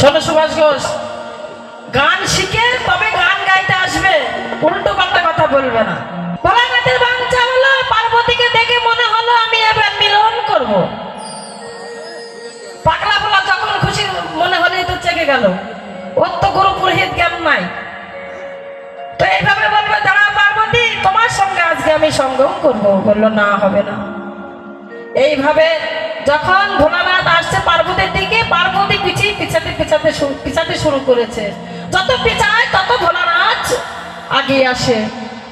শোনো সুভাষ ঘোষ, গান শিখে তবে গান গাইতে আসবে, উল্টো পাল্টা কথা বলবে না। ভোলানাথের বাঞ্ছা হলো পার্বতীকে দেখে মনে হলো আমি এবার মিলন করব। পাগলা ভোলা যখন খুশি মনে হলেই তো চেকে গেল, ওর তো গুরু পুরোহিত জ্ঞান নাই। তো এইভাবে বলবে দাঁড়া পার্বতী, তোমার সঙ্গে আজকে আমি সঙ্গম করবো। বললো না, হবে না। এইভাবে যখন ভোলানাথ আসছে পার্বতীর দিকে, পার্বতী পিছাতে শুরু করেছে। যত পিছায় তত ভোলানাথ আগে আসে।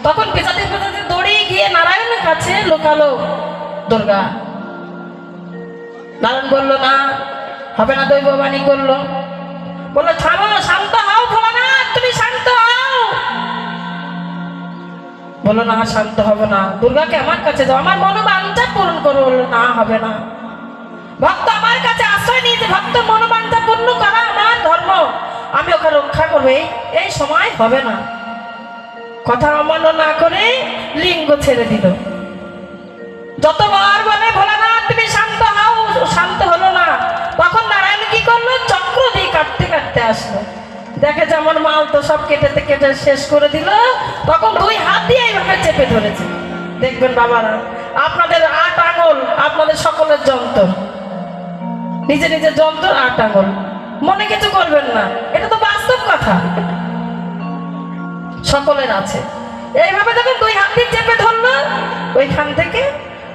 তখন পিছাতে দৌড়িয়ে গিয়ে নারায়ণের কাছে লুকালো দুর্গা। নারায়ণ বললো না, হবে না, দৈববাণী করলো। বললো থামো, শান্ত হও ভোলানাথ, তুমি শান্ত হও। বললো না, শান্ত হবে না, দুর্গাকে আমার কাছে যাও, আমার মনোবাঞ্ছা পূরণ করো। বললো না, হবে না। ভক্ত আমার কাছে আশ্রয় নিয়েছে, ভক্ত মনোবাঞ্ছা পূর্ণ করা আমার ধর্ম, আমি ওকে রক্ষা করবো। এই সময় হবে না। কথা অমান্য না করে লিঙ্গ ছেড়ে দিল। যতবার বলে ভোলানাথ তুমি শান্ত হও, শান্ত হলো না। তখন নারায়ণ কি করলো, চক্র দিয়ে কাটতে কাটতে আসলো। দেখে যেমন মাল তো সব কেটে শেষ করে দিল। তখন দুই হাত দিয়ে এইভাবে চেপে ধরেছে। দেখবেন বাবারা, আপনাদের 8 আঙুল আপনাদের সকলের যন্ত্র, নিজে নিজের যন্ত্র 8 আঙুল, মনে কিছু করবেন না, এটা তো বাস্তব কথা, সকলের আছে। এইভাবে যখন দুই হাত দিয়ে চেপে ধরলো, ওইখান থেকে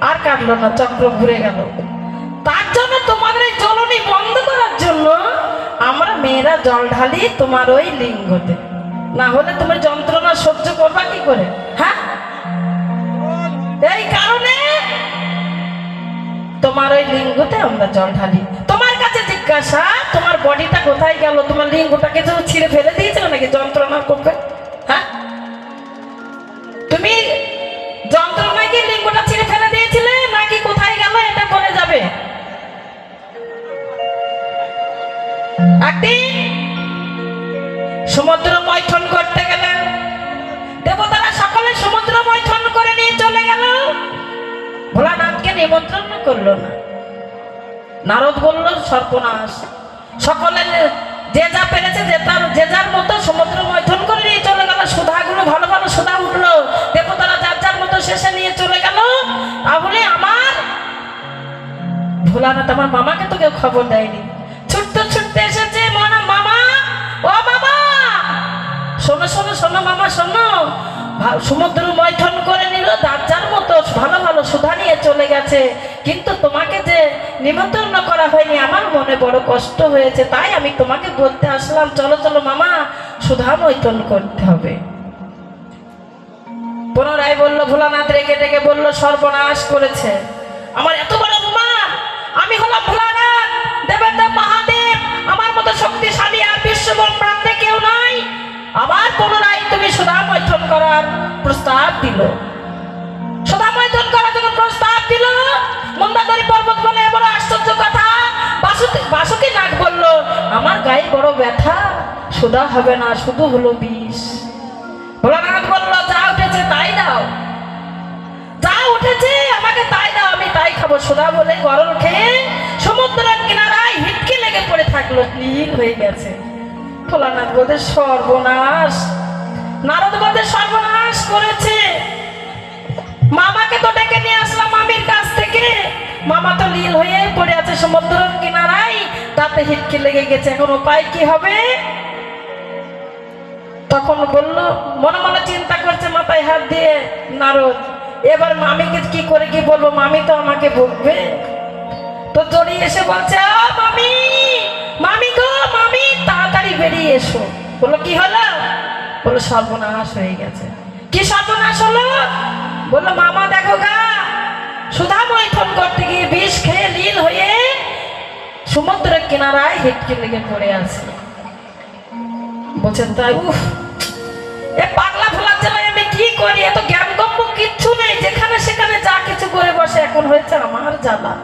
আর কাটলো না, চক্র ঘুরে গেল। তার জন্য তোমাদের এই জ্বলনি বন্ধ করার জন্য আমরা মেয়েরা জল ঢালি তোমার ওই লিঙ্গতে, না হলে তোমার যন্ত্রণা সহ্য করবা কি করে? হ্যাঁ, এই কারণে তোমার ওই লিঙ্গতে আমরা জল ঢালি। তোমার কাছে জিজ্ঞাসা, তোমার বডিটা কোথায় গেল? তোমার লিঙ্গটাকে তো ছিঁড়ে ফেলে দিয়েছিল নাকি যন্ত্রণা করবে? হ্যাঁ, তুমি যন্ত্রণায় কি লিঙ্গটা ছিঁড়ে ফেলে দিয়েছিলে নাকি কোথায় গেল এটা বলে যাবে। একদিন সমুদ্র মৈথন করতে গেলেন দেবতারা, সকলে সমুদ্র মৈথন করে নিয়ে চলে গেল। ভোলানাথকে নিমন্ত্রণ করলো না। নারদ বলল সর্বনাশ, সকলে যে যা পেরেছে যে যার মতো সমুদ্র মৈথন করে নিয়ে চলে গেল। সুধাগুলো ভালো ভালো সুধা উঠলো, দেবতারা যার যার মতো শেষে নিয়ে চলে গেল। তাহলে আমার ভোলানাথ আমার মামাকে তো কেউ খবর দেয়নি। ছুটতে ছুটতে এসেছে, মামা, ও মামা, শোনো শোনো শোনো মামা শোনো, সমুদ্র মৈথন করে নিল, যার মতো ভালো ভালো সুধা নিয়ে চলে গেছে, কিন্তু তোমাকে যে নিমন্ত্রণ করা হয়নি, আমার মনে বড় কষ্ট হয়েছে, তাই আমি তোমাকে বলতে আসলাম, চলো চলো মামা, সুধা মৈথন করতে হবে। পুনরায় বলল ভোলানাথ, রেগে রেগে বলল সর্বনাশ করেছে আমার এত বড় অপমান। আমি হলাম ভোলানাথ, দেবের দেব মহাদেব, আমার মতো শক্তিশালী আর বিশ্ব ব্রহ্মাণ্ডে কেউ নাই। আবার পুনরায় তুমি সুধা মৈথন করার প্রস্তাব দিল। সুধা মৈথন করার জন্য প্রস্তাব দিল। মন্দাদরি পর্বত বলে বড় আশ্চর্য কথা। বাসুকি নাগ বলল আমার গায়ে বড় ব্যথা, সুধা হবে না, শুধু হলো বিষ। ভোলানাথ বলল যা উঠেছে তাই দাও, যা উঠেছে আমাকে তাই দাও, আমি তাই খাবো। সুধা বলে গরল খেয়ে সমুদ্রের কিনারায় হিটকে লেগে পড়ে থাকলো, নীল হয়ে গেছে। ভোলানাথ বলতে সর্বনাশ, নারদ বলতে সর্বনাশ করেছে। মামাকে তো ডেকে নিয়ে আসলাম মামির কাছ থেকে, মামা তো নীল হয়ে পড়ে আছে সমুদ্রের কিনারায়, তাতে হিটকে লেগে গেছে, এখন উপায় কি হবে? তখন বলল, মনে মনে চিন্তা করছে মাথায় হাত দিয়ে নারদ, এবার মামিকে কি করে কি বলবো, মামি তো আমাকে বকবে। তো জড়িয়ে এসে বলছে, মামি, মামি গো মামি, তাড়াতাড়ি বেরিয়ে এসো। বললো কি হলো? বললো সর্বনাশ হয়ে গেছে। কি সর্বনাশ হলো? বললো মামা দেখো গা, সুধা মৈথন করতে গিয়ে বিষ খেয়ে নীল হয়ে সমুদ্রের কিনারায় হিটকে লেগে পড়ে আছে। বলছেন তাই, উফ, এ পাগলা ভোলার জেলায় আমি কি করি, এত জ্ঞান গম্য কিচ্ছু নেই, যেখানে সেখানে যা কিছু করে বসে, এখন হয়েছে আমার জ্বালা।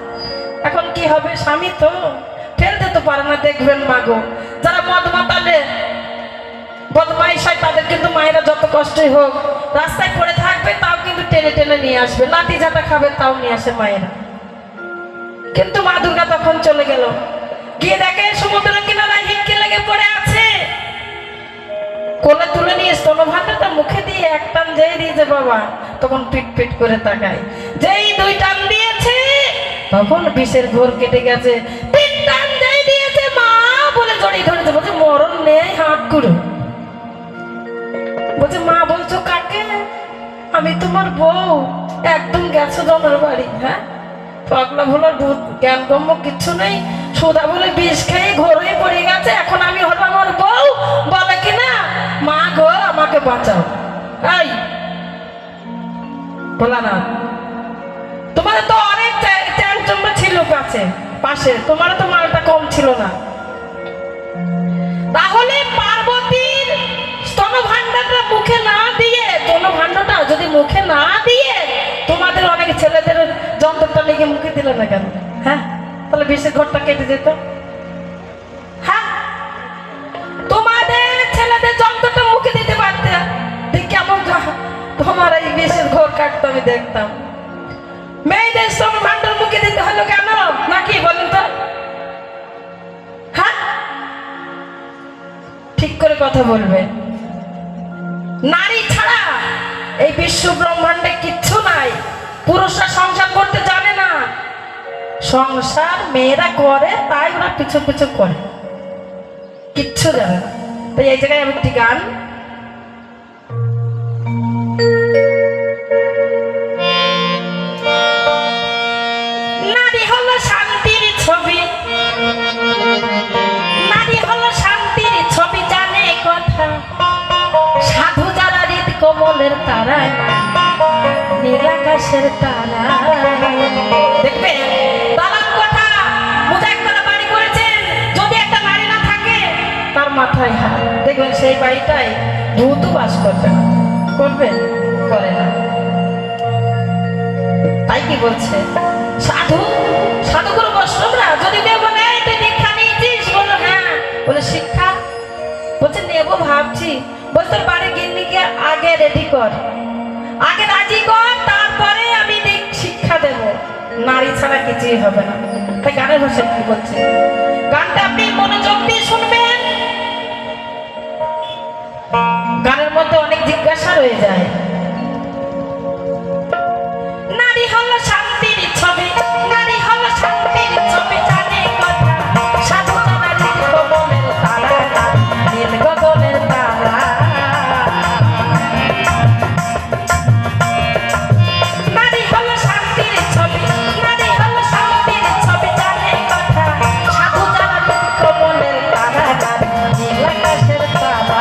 এখন কি হবে? স্বামী তো ফেলতে তো পারে না। দেখবেন মাগো, যারা মদ মাতালে বদমাইশ হয় তাদের কিন্তু মায়েরা যত কষ্টই হোক রাস্তায় পড়ে থাকবে, তাও কিন্তু টেনে টেনে নিয়ে আসবে, লাঠি ঝাঁটা খাবে তাও নিয়ে আসে মায়েরা। কিন্তু মা দুর্গা তখন চলে গেল, গিয়ে দেখে সমুদ্র কিনারায় হিটকে লেগে পড়ে আছে। কোলে তুলে নিয়ে স্তনভাণ্ডটা মুখে দিয়ে এক টান যেই দিয়েছে বাবা, তখন পিট পিট করে তাকায়। যেই 2 টান দিয়েছে তখন বিষের ঘোর কেটে গেছে। 3 টান যেই দিয়েছে মা বলে জড়িয়ে ধরেছে, বলছে মরণ নেই হাত করে। বলছে মা বলছো কাকে? আমি তোমার বউ, একদম গেছো জমের বাড়ি। হ্যাঁ, পাগলা ভোলার ভূত, জ্ঞান গম্য কিচ্ছু নেই, সুদা বলে বিষ খেয়ে ঘোর হয়ে পড়ে গেছে, এখন আমি হলাম আমার বউ। বলে কিনা মা গো আমাকে বাঁচাও। এই বলা না, তোমার তো অনেক চ্যাংচম্বা ছিল কাছে পাশে, তোমার তো মালটা কম ছিল না। তাহলে পার্বতীর স্তনভাণ্ডটা মুখে না দিয়ে, স্তনভাণ্ডটা যদি মুখে না দিয়ে তোমাদের অনেক ছেলেদের যন্ত্রটা লেগে মুখে দিলে না কেন? হ্যাঁ, তাহলে বিষের ঘরটা কেটে যেত। হ্যাঁ, তোমাদের ছেলেদের যন্ত্রটা মুখে দিতে পারতে, ঠিক কেমন তোমার এই বিষের ঘর কাটতো আমি দেখতাম। মেয়েদের স্তনভাণ্ডর মুখে দিতে হলো কেন? নাকি বলেন তো? হ্যাঁ, ঠিক করে কথা বলবে। নারী ছাড়া এই বিশ্ব ব্রহ্মাণ্ডে কিচ্ছু নাই। পুরুষরা সংসার করতে জানে না, সংসার মেয়েরা করে, তাই ওরা পিছু পিছু করে, কিচ্ছু জানে না। তাই এই জায়গায় আমি একটি গান, নারী হলো শান্তির ছবি, নারী হলো শান্তির ছবি, জানে কথা সাধু যারা হৃদ কমলের তারা, নীল আকাশের তারা। দেখবে দালান কথা মুজাহিদরা বাড়ি করেছেন, যদি একটা নারী না থাকে তার মাথায় হাত, দেখবেন সেই বাড়িটাই ভূত বাস করবে না। করবে? করে না। তাই কি বলছে সাধু, সাধুগুরু বৈষ্ণবরা যদি কেউ বলে তুই দীক্ষা নিয়েছিস, বললো হ্যাঁ, বলে শিক্ষা, বলছে নেবো ভাবছি। বলছে তোর বাড়ি গিন্নিকে আগে রেডি কর, আগে রাজি কর, তারপরে আমি শিক্ষা দেব। নারী ছাড়া কিছুই হবে না। তাই গানের ভাষায় কি বলছে, গানটা আপনি মনোযোগ দিয়ে শুনবেন। গানের মধ্যে অনেক জিজ্ঞাসা রয়ে যায়। নারী হলো শান্তির ছবি, নারী হলো শান্তির ছবি, জানে কথা সাধু যারা হৃদ কমলের তারা, নীল গগনের তারা। নারী হলো শান্তির ছবি, নারী হলো শান্তির ছবি, জানে কথা সাধু যারা হৃদ কমলের তারা, নীল আকাশের তারা।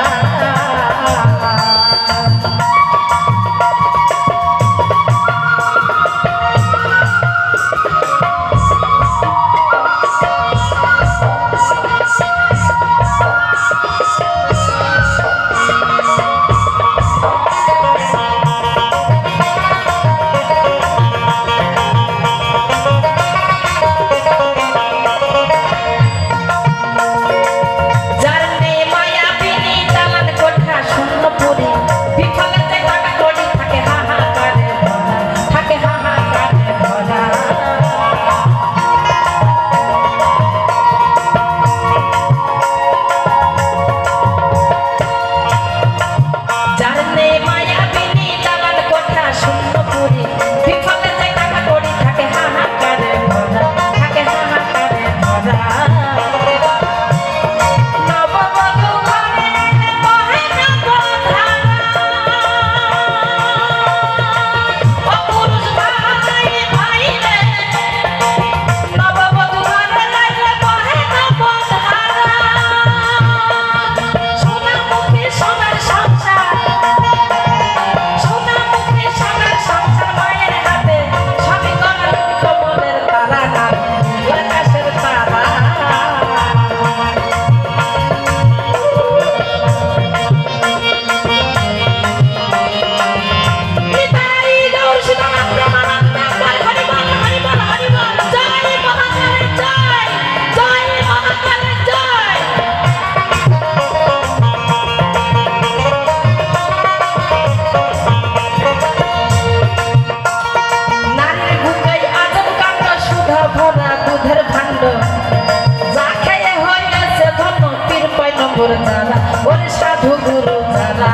নগর যারা, ওরে সাধু গুরু যারা,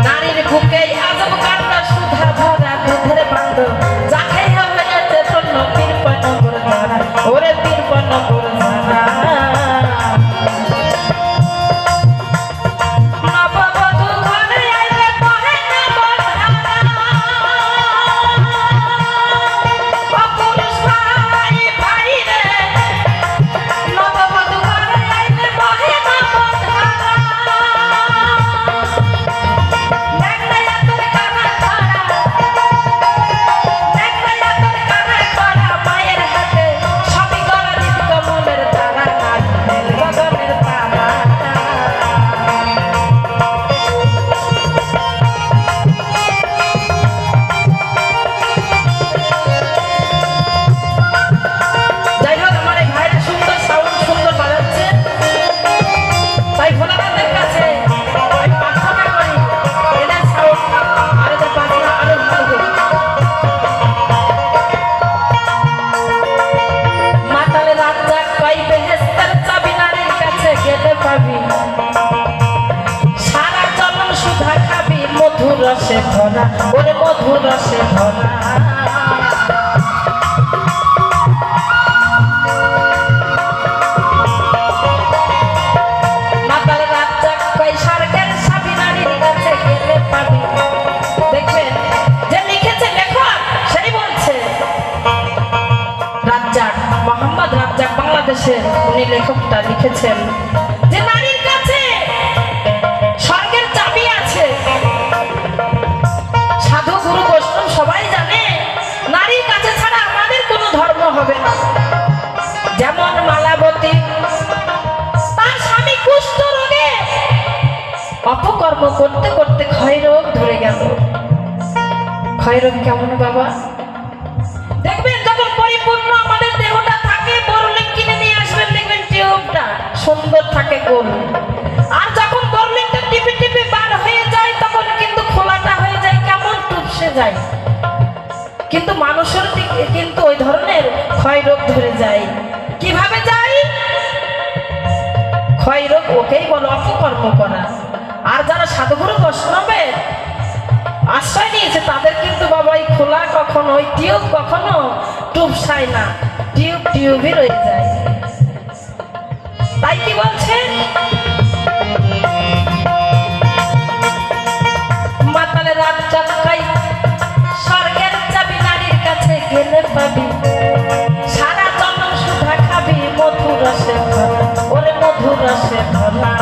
নারীর বুকে আজব কান্না সুধা ভরা দুধের বান্ধ, যাকে হয়েছে ধন্য পীরপা নগর যারা, ওরে পীরপা নগর যারা। রসে ভরা, ওরে মধুর রসে ভরা, মাতাল রাজ্জাক কই স্বর্গের সাবি নারীর কাছে গেলে পাবি। দেখবেন যে লিখেছে লেখক সেই বলছে, রাজ্জাক মোহাম্মদ রাজ্জাক বাংলাদেশের উনি লেখকটা লিখেছেন যে নারীর কাছে স্বর্গের চাবি আছে। সাধু গুরু বৈষ্ণব সবাই জানে নারীর কাছে ছাড়া আমাদের কোনো ধর্ম হবে না। যেমন মালাবতী তার স্বামী কুষ্ঠ রোগে অপকর্ম করতে করতে ক্ষয়রোগ ধরে গেল। ক্ষয়রোগ কেমন বাবা? দেখবেন যখন পরিপূর্ণ আমাদের দেহটা থাকে, বরলিং কিনে নিয়ে আসবেন, দেখবেন টিউবটা সুন্দর থাকে গোল। আর যখন বরলিংটা টিপে টিপে বার হয়ে যায় তখন কিন্তু খোলাটা হয়ে যায় কেমন টুপসে যায়। কিন্তু মানুষের দিকে কিন্তু ওই ধরনের ক্ষয়রোগ ধরে যায়। কিভাবে যায়? ক্ষয়রোগ ওকেই বলো অপকর্ম করা। আর যারা সাধুগুরু বৈষ্ণবের আশ্রয় নিয়েছে তাদের কিন্তু বাবা এই খোলা কখনো, ওই টিউব কখনো টুপসায় না, টিউব টিউবই রয়ে যায়। তাই কি বলছে? মাতালে রাত চাকাই স্বর্গের চাবি নারীর কাছে গেলে পাবি, সারা জন্ম সুধা খাবি মধুর রসে ভরা, ওরে মধুর রসে ভরা।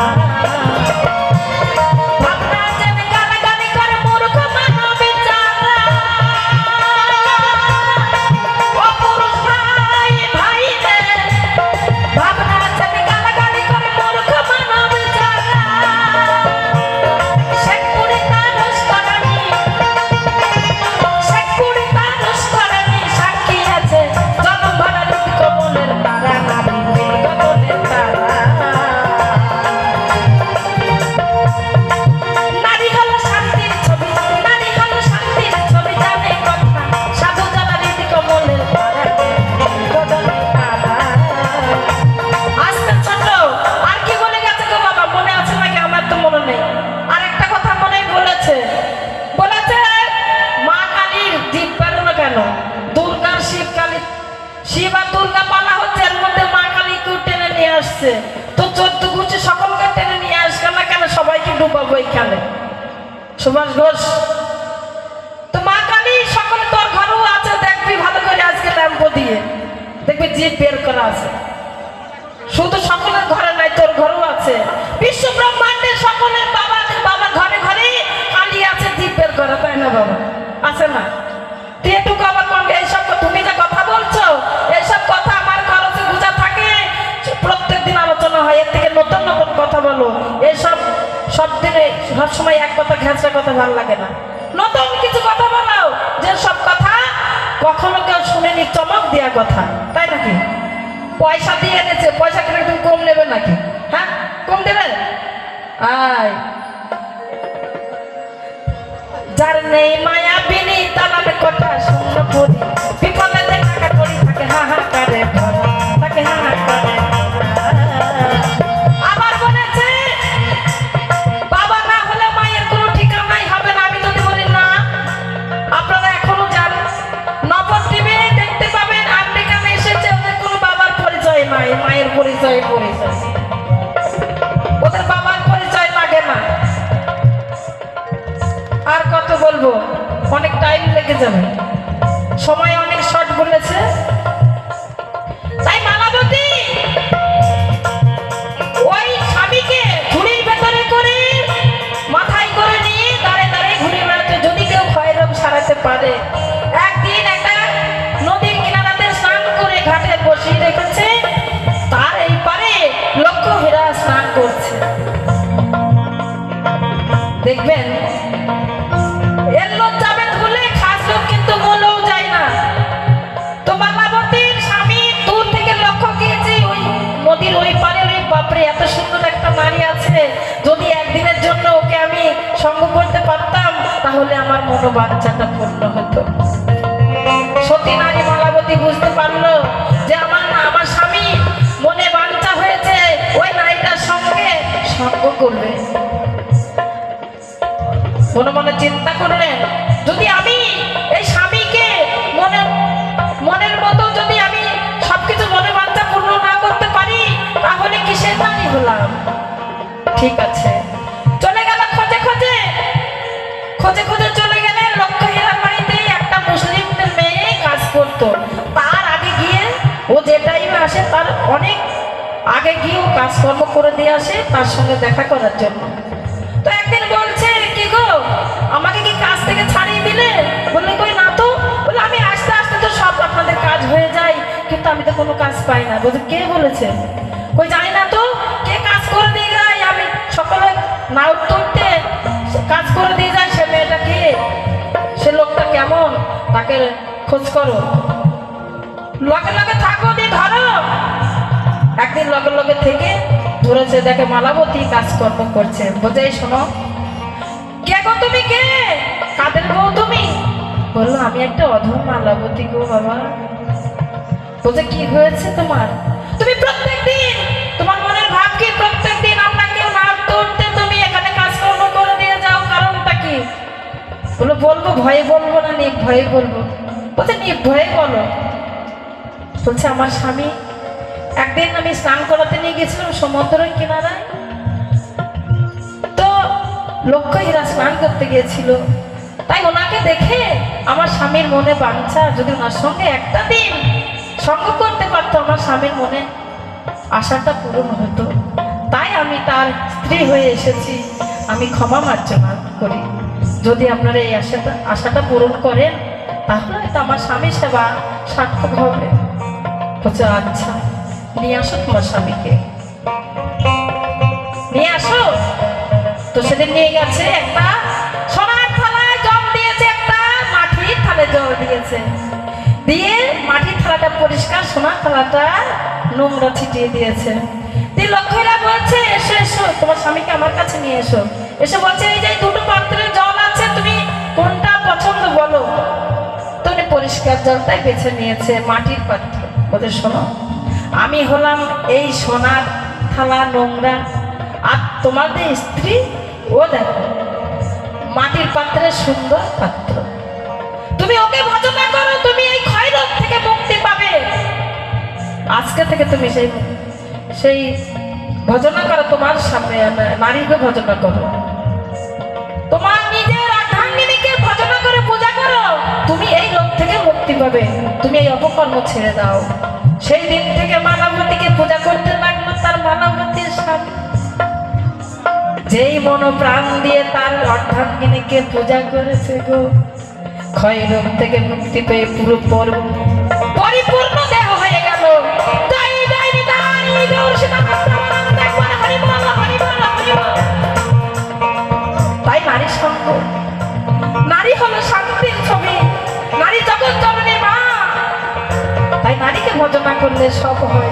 শিব আর দুর্গা পালা হচ্ছে, এর মধ্যে মা কালীকেও টেনে নিয়ে আসছে। তো 14 গুছি সকলকে টেনে নিয়ে আসবে না কেন? সবাইকে ডুবাবো এখানে। সুভাষ ঘোষ তো মা কালী সকলে তোর ঘরেও আছে, দেখবি ভালো করে আজকে ল্যাম্প দিয়ে দেখবি জিপ বের করা আছে। শুধু সকলের ঘরে নাই, তোর ঘরেও আছে। বিশ্ব ব্রহ্মাণ্ডের সকলের বাবার ঘরে ঘরে কালী আছে, জিপ বের করা, তাই না বাবা? আছে না? তুই একটু আবার বলবে এইসব তুমি যে কথা বলছো, এইসব কথা আমার খরচে গুজা থাকে, প্রত্যেকদিন আলোচনা হয়। এর থেকে নতুন নতুন কথা বলো। এইসব সব দিনে সবসময় এক কথা ঘেঁচা কথা ভালো লাগে না। নতুন কিছু কথা বলো, যে সব কথা কখনো কেউ শুনেনি, চমক দেওয়া কথা, তাই নাকি? পয়সা দিয়ে এনেছে, পয়সা কিনে তুমি কম নেবে নাকি? হ্যাঁ, কম দেবে? আয় যার নেই মায়া বিনি তালাবে কথা শূন্য পড়ি, বিফলে টাকা করি থাকে হাহাকারে ভরা, তাকে হাহাকার পারি, এত সুন্দর একটা নারী আছে, যদি একদিনের জন্য ওকে আমি সঙ্গ করতে পারতাম তাহলে আমার মনোবাঞ্ছাটা পূর্ণ হতো। সতী নারী মালাবতী বুঝতে পারলো যে আমার স্বামী মনে বাঞ্ছা হয়েছে ওই নারীটার সঙ্গে সঙ্গ করবে। মনে মনে চিন্তা করলেন, যদি আমি এই স্বামীকে মনের মতো যদি আমি সবকিছু মনে বাঞ্ছা পূর্ণ না করতে পারি তাহলে কিসের নারী হলাম। ঠিক আছে, চলে গেল খোঁজে খোঁজে খোঁজে খোঁজে চলে গেলেন লক্ষ্মীহীরার বাড়িতে। একটা মুসলিমদের মেয়ে কাজ করতো, তার আগে গিয়ে ও যে টাইমে আসে তার অনেক আগে গিয়ে ও কাজকর্ম করে দিয়ে আসে তার সঙ্গে দেখা করার জন্য। তো একদিন বলছে, কি গো আমাকে কি কাজ থেকে ছাড়িয়ে দিলে? বললে কই না তো। বলে আমি আস্তে আস্তে তো সব আপনাদের কাজ হয়ে যায়, কিন্তু আমি তো কোনো কাজ পাই না। বলছে কে বলেছে? কই জানি না তো, কে কাজ করে দিয়ে যায়? আমি সকালে নাও তুলতে কাজ করে দিয়ে যায়, সে মেয়েটা কে, সে লোকটা কেমন, তাকে খোঁজ করো, লগে লগে থাকো, দিয়ে ধরো। একদিন লগে লগে থেকে ধরেছে, দেখে মালাবতী কাজকর্ম করছে। বোঝে শোনো, কে গো তুমি? কে কাদের বউ তুমি? বললো আমি একটা অধম মালাবতী গো বাবা। বলছে কি হয়েছে তোমার? তুমি প্রত্যেকদিন তোমার মনের ভাব কি প্রত্যেকদিন আপনাকে না তুলতে তুমি এখানে কাজকর্ম করে দিয়ে যাও, কারণটা কি? বললো বলবো, ভয়ে বলবো না নির্ভয়ে বলবো? বলছে নির্ভয়ে বলো। বলছে আমার স্বামী একদিন আমি স্নান করাতে নিয়ে গেছিলাম সমুদ্রের কিনারায়, তো লক্ষ্মীহীরা স্নান করতে গিয়েছিল, তাই ওনাকে দেখে আমার স্বামীর মনে বাঞ্ছা, যদি ওনার সঙ্গে একটা দিন সঙ্গ করতে পারতো আমার স্বামীর মনে আশাটা পূরণ হতো, তাই আমি তার স্ত্রী হয়ে এসেছি। আমি ক্ষমা মার্জনা করি, যদি আপনারা এই আশাটা পূরণ করেন তাহলে হয়তো আমার স্বামী সেবা সার্থক হবে। বলছে আচ্ছা নিয়ে আসো তোমার স্বামীকে, নিয়ে আসো। তো সেদিন নিয়ে গেছে, একটা সোনার থালায় জল দিয়েছে, একটা মাটির থালায় জল দিয়েছে, দিয়ে মাটির থালাটা পরিষ্কার, সোনার থালাটা নোংরা ছিটিয়ে দিয়েছে। দিয়ে লক্ষ্মীরা বলছে এসো এসো তোমার স্বামীকে আমার কাছে নিয়ে এসো। এসে বলছে এই যে দুটো পাত্রে জল আছে, তুমি কোনটা পছন্দ বলো। তো উনি পরিষ্কার জলটাই বেছে নিয়েছে, মাটির পাত্র। ওদের শোনো, আমি হলাম এই সোনার থালা নোংরা, আর তোমাদের স্ত্রী ও দেখো মাটির পাত্রের সুন্দর পাত্র। তুমি ওকে ভজনা করো, তুমি এই ক্ষয়রোগ থেকে মুক্তি পাবে। আজকে থেকে তুমি সেই ভজনা করো, তোমার সামনে নারীকে ভজনা করো, তোমার নিজের অর্ধাঙ্গিনীকে ভজনা করে পূজা করো, তুমি এই রোগ থেকে মুক্তি পাবে, তুমি এই অপকর্ম ছেড়ে দাও। সেই দিন থেকে মালাবতীকে পূজা করতে লাগলো তার মালাবতীর স্বামী। যেই মনো প্রাণ দিয়ে তার অর্ধাঙ্গিনীকে পূজা করেছে গো, ক্ষয় রোগ থেকে মুক্তি পেয়ে পুরো পরিপূর্ণ দেহ হয়ে গেল। তাই নারী সঙ্গ, নারী হলো শান্তির ছবি, নারী জগৎ জননী মা। তাই নারীকে ভজনা করলে সব হয়।